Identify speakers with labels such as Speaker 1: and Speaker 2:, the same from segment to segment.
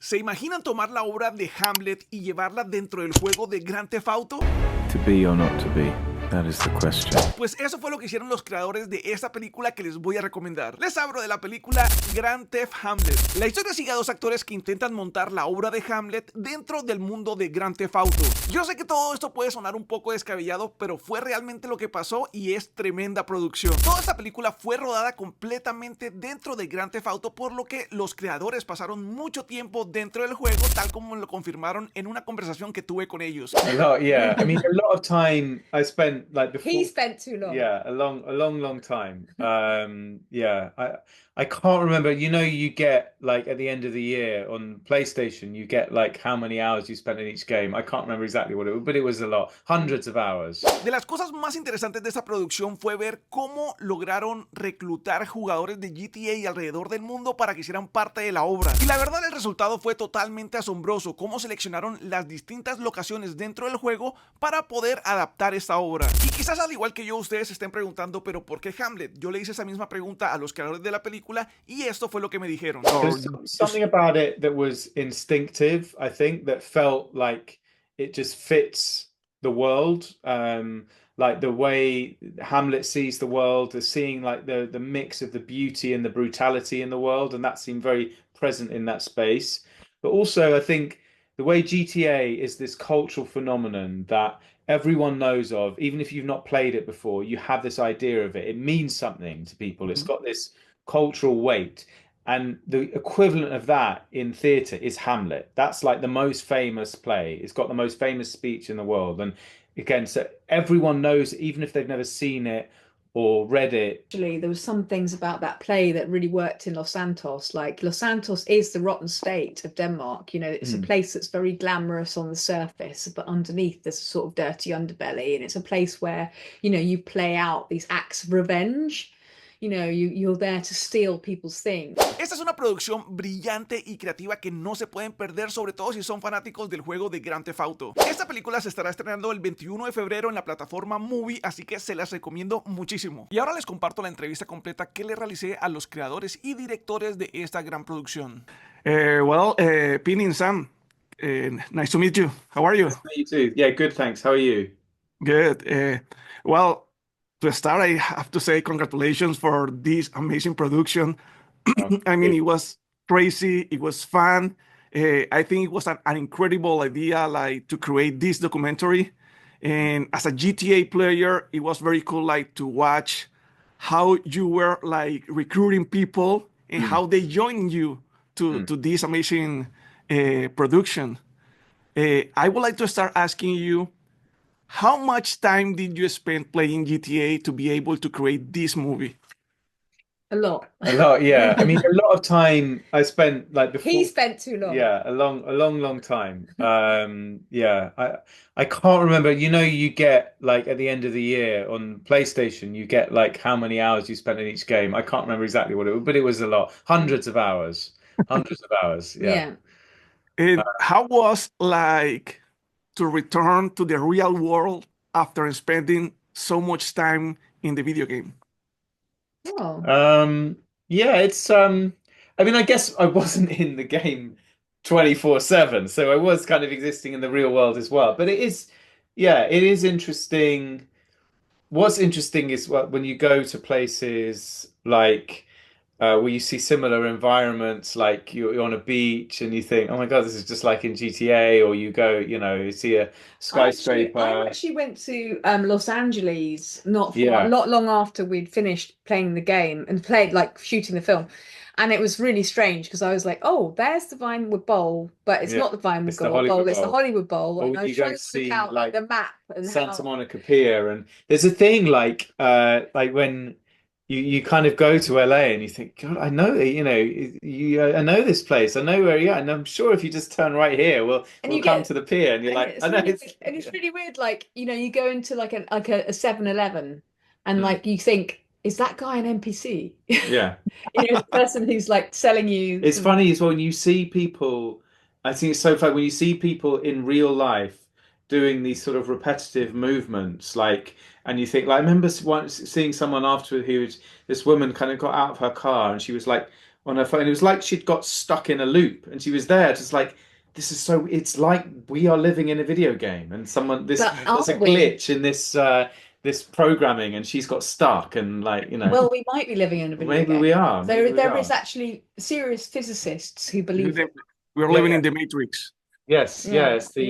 Speaker 1: ¿Se imaginan tomar la obra de Hamlet y llevarla dentro del juego de Grand Theft Auto?
Speaker 2: To be or not to be, that is the question.
Speaker 1: Pues eso fue lo que hicieron los creadores de esta película que les voy a recomendar. Les hablo de la película Grand Theft Hamlet. La historia sigue a dos actores que intentan montar la obra de Hamlet dentro del mundo de Grand Theft Auto. Yo sé que todo esto puede sonar un poco descabellado, pero fue realmente lo que pasó y es tremenda producción. Toda esta película fue rodada completamente dentro de Grand Theft Auto, por lo que los creadores pasaron mucho tiempo dentro del juego, tal como lo confirmaron en una conversación que tuve con ellos.
Speaker 3: A lot, yeah. I mean, a lot of time I spent like before.
Speaker 4: He spent too long.
Speaker 3: Yeah, a long time. Yeah, I can't remember. You know, you get like at the end of the year on PlayStation, you get like how many hours you spent in each game. I can't remember exactly what it was, but it was a lot, hundreds of hours.
Speaker 1: De las cosas más interesantes de esta producción fue ver cómo lograron reclutar jugadores de GTA alrededor del mundo para que hicieran parte de la obra. Y la verdad, el resultado fue totalmente asombroso, cómo seleccionaron las distintas locaciones dentro del juego para poder adaptar esta obra. Y quizás al igual que yo, ustedes se estén preguntando, pero ¿por qué Hamlet? Yo le hice esa misma pregunta a los creadores de la película y esto fue lo que me dijeron.
Speaker 3: There's something about it that was instinctive, I think, that felt like it just fits the world. Like the way Hamlet sees the world, the seeing like the mix of the beauty and the brutality in the world, and that seemed very present in that space. But also, I think the way GTA is this cultural phenomenon that everyone knows of, even if you've not played it before, you have this idea of it. It means something to people. It's got this cultural weight. And the equivalent of that in theatre is Hamlet. That's like the most famous play. It's got the most famous speech in the world. And again, so everyone knows, even if they've never seen it or read it.
Speaker 4: Actually, there were some things about that play that really worked in Los Santos. Like Los Santos is the rotten state of Denmark. You know, it's a place that's very glamorous on the surface, but underneath there's a sort of dirty underbelly. And it's a place where, you know, you play out these acts of revenge. You know, you're there to steal people's things.
Speaker 1: Esta es una producción brillante y creativa que no se pueden perder, sobre todo si son fanáticos del juego de Grand Theft Auto. Esta película se estará estrenando el 21 de febrero en la plataforma Movie, así que se las recomiendo muchísimo. Y ahora les comparto la entrevista completa que le realicé a los creadores y directores de esta gran producción. Pini and Sam, nice to meet you. How are you?
Speaker 3: Nice to meet you too. Yeah, good, thanks. How are you?
Speaker 1: Good. To start, I have to say congratulations for this amazing production. I mean, it was crazy. It was fun. I think it was an incredible idea, like to create this documentary. And as a GTA player, it was very cool, like to watch how you were like recruiting people and how they joined you to this amazing production. I would like to start asking you, how much time did you spend playing GTA to be able to create this movie?
Speaker 4: A lot.
Speaker 3: A lot, yeah. I mean, a lot of time I spent like before.
Speaker 4: He spent too long.
Speaker 3: Yeah, a long time. Yeah, I can't remember. You know, you get like at the end of the year on PlayStation, you get like how many hours you spent in each game. I can't remember exactly what it was, but it was a lot. Hundreds of hours. Hundreds of hours. Yeah.
Speaker 1: And how was like to return to the real world after spending so much time in the video game?
Speaker 4: Oh.
Speaker 3: Yeah, it's I mean, I guess I wasn't in the game 24/7, so I was kind of existing in the real world as well. But it is, yeah, it is interesting. What's interesting is when you go to places like where you see similar environments, like you're on a beach and you think, oh my God, this is just like in GTA, or you go, you know, you see a skyscraper.
Speaker 4: I actually went to Los Angeles not long after we'd finished playing the game and played like shooting the film. And it was really strange because I was like, oh, there's the Vinewood Bowl, but it's not the Vinewood Bowl, it's the Hollywood Bowl. And I was trying to look out like the map and
Speaker 3: Santa Monica Pier. And there's a thing like when you kind of go to LA and you think, God, I know, you know, I know this place, I know where you're at, and I'm sure if you just turn right here, we'll come to the pier, and you're like, I know.
Speaker 4: And it's really weird, like, you know, you go into like a 7-Eleven and like you think, is that guy an NPC?
Speaker 3: Yeah.
Speaker 4: You know, the person who's like selling you.
Speaker 3: It's funny as well when you see people, I think it's so funny when you see people in real life doing these sort of repetitive movements, like, and you think, like, I remember once seeing someone afterward this woman kind of got out of her car and she was like, on her phone. It was like she'd got stuck in a loop, and she was there, just like, this is so. It's like we are living in a video game, and
Speaker 4: But
Speaker 3: there's a
Speaker 4: aren't we?
Speaker 3: glitch in this programming, and she's got stuck, and like,
Speaker 4: Well, we might be living in a video
Speaker 3: maybe we
Speaker 4: game.
Speaker 3: are, maybe we
Speaker 4: There is
Speaker 3: are.
Speaker 4: actually serious physicists who believe it.
Speaker 1: We're
Speaker 3: Yeah,
Speaker 1: living
Speaker 3: yeah.
Speaker 1: in the Matrix.
Speaker 3: Yes, yeah,
Speaker 4: Yeah,
Speaker 3: it's the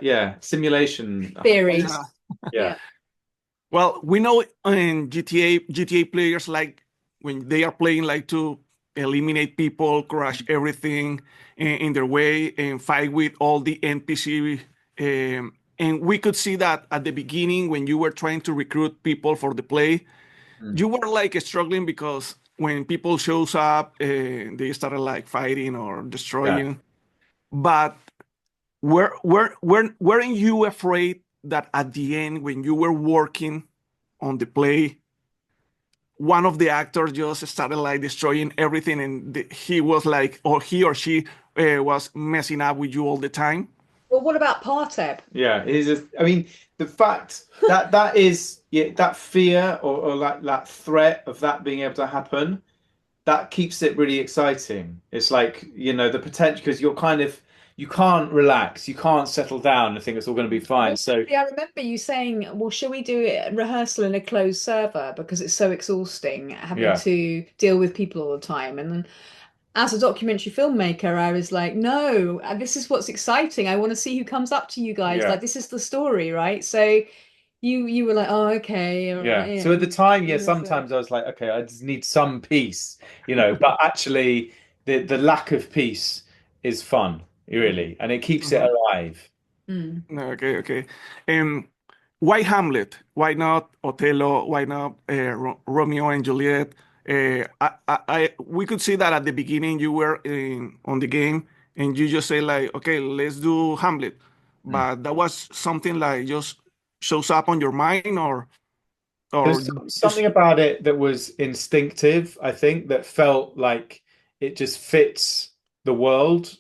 Speaker 4: yeah.
Speaker 3: simulation.
Speaker 4: Theories.
Speaker 1: Yeah.
Speaker 3: Yeah,
Speaker 4: Yeah.
Speaker 1: Well, we know in GTA players like when they are playing like to eliminate people, crash everything in their way, and fight with all the NPC. And we could see that at the beginning when you were trying to recruit people for the play,
Speaker 3: Mm.
Speaker 1: you were like struggling because when people shows up, they started like fighting or
Speaker 3: Yeah.
Speaker 1: destroying. But weren't you afraid that at the end, when you were working on the play, one of the actors just started like destroying everything, and he was like, or he or she was messing up with you all the time?
Speaker 4: Well, what about Parteb?
Speaker 3: Yeah, it is. I mean, the fact that that is, yeah, that fear or like that threat of that being able to happen, that keeps it really exciting. It's like, the potential, because you can't relax, you can't settle down and think it's all going to be fine.
Speaker 4: Well,
Speaker 3: So
Speaker 4: yeah, I remember you saying, well, shall we do it rehearsal in a closed server because it's so exhausting having
Speaker 3: yeah,
Speaker 4: to deal with people all the time. And then as a documentary filmmaker, I was like, no, this is what's exciting. I want to see who comes up to you guys.
Speaker 3: yeah,
Speaker 4: Like this is the story, right? So you were like, oh, okay, all right,
Speaker 3: yeah.
Speaker 4: yeah.
Speaker 3: So at the time, yeah,
Speaker 4: It was,
Speaker 3: sometimes I was like, okay, I just need some peace, but actually the lack of peace is fun, really, and it keeps it
Speaker 1: Mhm.
Speaker 3: alive.
Speaker 4: mm.
Speaker 1: Okay, okay. Um, why Hamlet? Why not Othello? Why not Romeo and Juliet? We could see that at the beginning you were on the game and you just say like, okay, let's do Hamlet,
Speaker 3: Mm.
Speaker 1: but that was something like just shows up on your mind, or
Speaker 3: There's
Speaker 1: just
Speaker 3: something about it that was instinctive, I think, that felt like it just fits the world.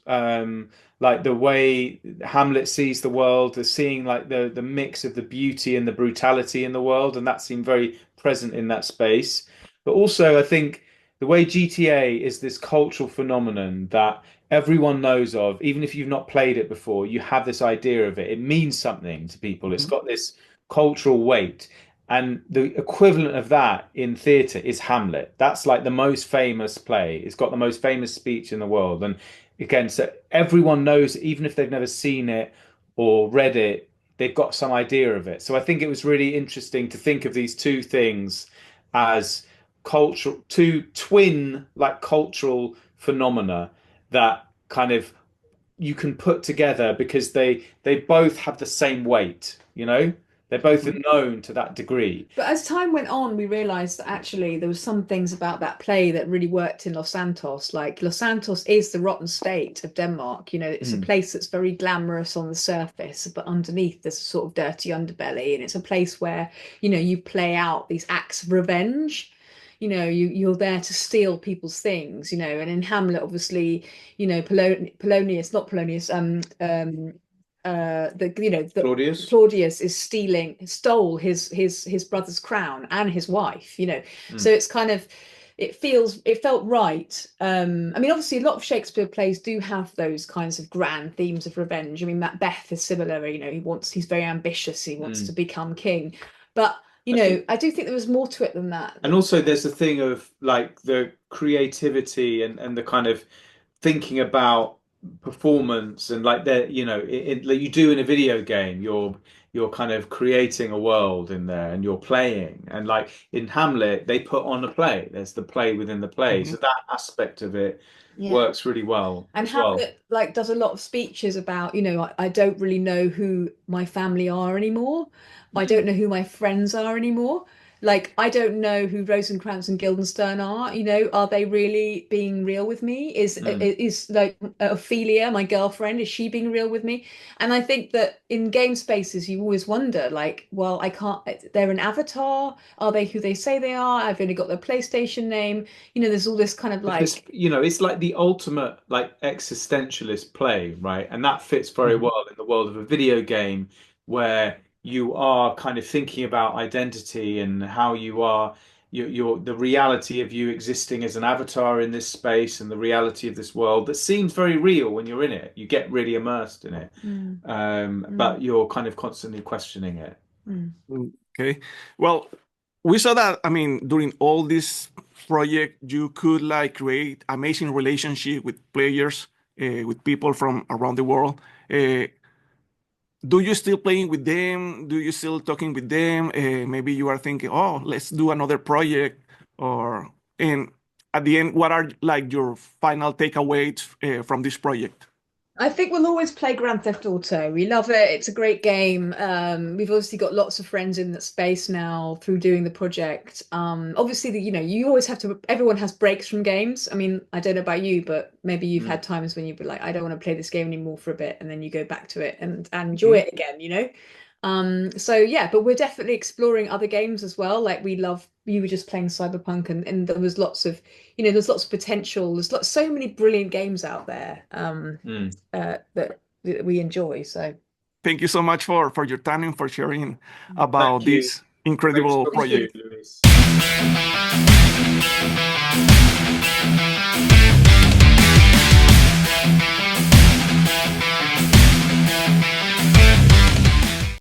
Speaker 3: Like the way Hamlet sees the world, the seeing like the mix of the beauty and the brutality in the world, and that seemed very present in that space. But also, I think the way GTA is this cultural phenomenon that everyone knows of, even if you've not played it before, you have this idea of it. It means something to people. It's
Speaker 1: Mhm.
Speaker 3: got this cultural weight. And the equivalent of that in theatre is Hamlet. That's like the most famous play. It's got the most famous speech in the world. And again, so everyone knows, even if they've never seen it or read it, they've got some idea of it. So I think it was really interesting to think of these two things as cultural, two twin like cultural phenomena that kind of you can put together because they both have the same weight, They're both
Speaker 1: Mhm.
Speaker 3: known to that degree.
Speaker 4: But as time went on, we realized that actually there was some things about that play that really worked in Los Santos. Like Los Santos is the rotten state of Denmark. It's a
Speaker 3: Mm.
Speaker 4: place that's very glamorous on the surface, but underneath there's a sort of dirty underbelly. And it's a place where, you play out these acts of revenge. You're there to steal people's things, and in Hamlet, obviously, Polonius, not Polonius, the
Speaker 3: Claudius?
Speaker 4: Claudius is stole his brother's crown and his wife, so
Speaker 3: Mm.
Speaker 4: it's kind of it felt right. I mean, obviously a lot of Shakespeare plays do have those kinds of grand themes of revenge. I mean, Macbeth is similar, he's very ambitious, he wants to
Speaker 3: Mm.
Speaker 4: become king, but
Speaker 3: I think,
Speaker 4: I do think there was more to it than that.
Speaker 3: and also there's a thing of like the creativity and the kind of thinking about performance and like like you do in a video game, you're kind of creating a world in there and you're playing. And like in Hamlet, they put on a play. There's the play within the play.
Speaker 1: Mhm.
Speaker 3: So that aspect of it
Speaker 4: Yeah.
Speaker 3: works really well
Speaker 4: And
Speaker 3: as well.
Speaker 4: Hamlet like does a lot of speeches about, I don't really know who my family are anymore. I don't
Speaker 3: Mm.
Speaker 4: know who my friends are anymore. Like I don't know who Rosencrantz and Guildenstern are. Are they really being real with me?
Speaker 3: Mm.
Speaker 4: Is like Ophelia, my girlfriend, is she being real with me? And I think that in game spaces, you always wonder, like, well, I can't. They're an avatar. Are they who they say they are? I've only got their PlayStation name. There's all this kind of
Speaker 3: Because
Speaker 4: like,
Speaker 3: it's like the ultimate like existentialist play, right? And that fits very
Speaker 1: Mhm.
Speaker 3: well in the world of a video game where you are kind of thinking about identity and how you are, the reality of you existing as an avatar in this space and the reality of this world that seems very real when you're in it. You get really immersed in it, but you're kind of constantly questioning it.
Speaker 1: Okay. Well, we saw that, I mean, during all this project, you could like create amazing relationship with players, with people from around the world. Do you still playing with them? Do you still talking with them? Maybe you are thinking, oh, let's do another project. And at the end, what are like your final takeaways from this project?
Speaker 4: I think we'll always play Grand Theft Auto. We love it. It's a great game. We've obviously got lots of friends in that space now through doing the project. Obviously, you always have to, everyone has breaks from games. I mean, I don't know about you, but maybe you've had times when you'd be like, I don't want to play this game anymore for a bit, and then you go back to it and enjoy it again. So yeah, but we're definitely exploring other games as well. Like you were just playing Cyberpunk, and there was lots of, there's lots of potential. So many brilliant games out there that we enjoy. So
Speaker 1: Thank you so much for your time and for sharing about
Speaker 3: Thank you.
Speaker 1: this incredible
Speaker 3: Great to talk to
Speaker 1: project.
Speaker 3: you.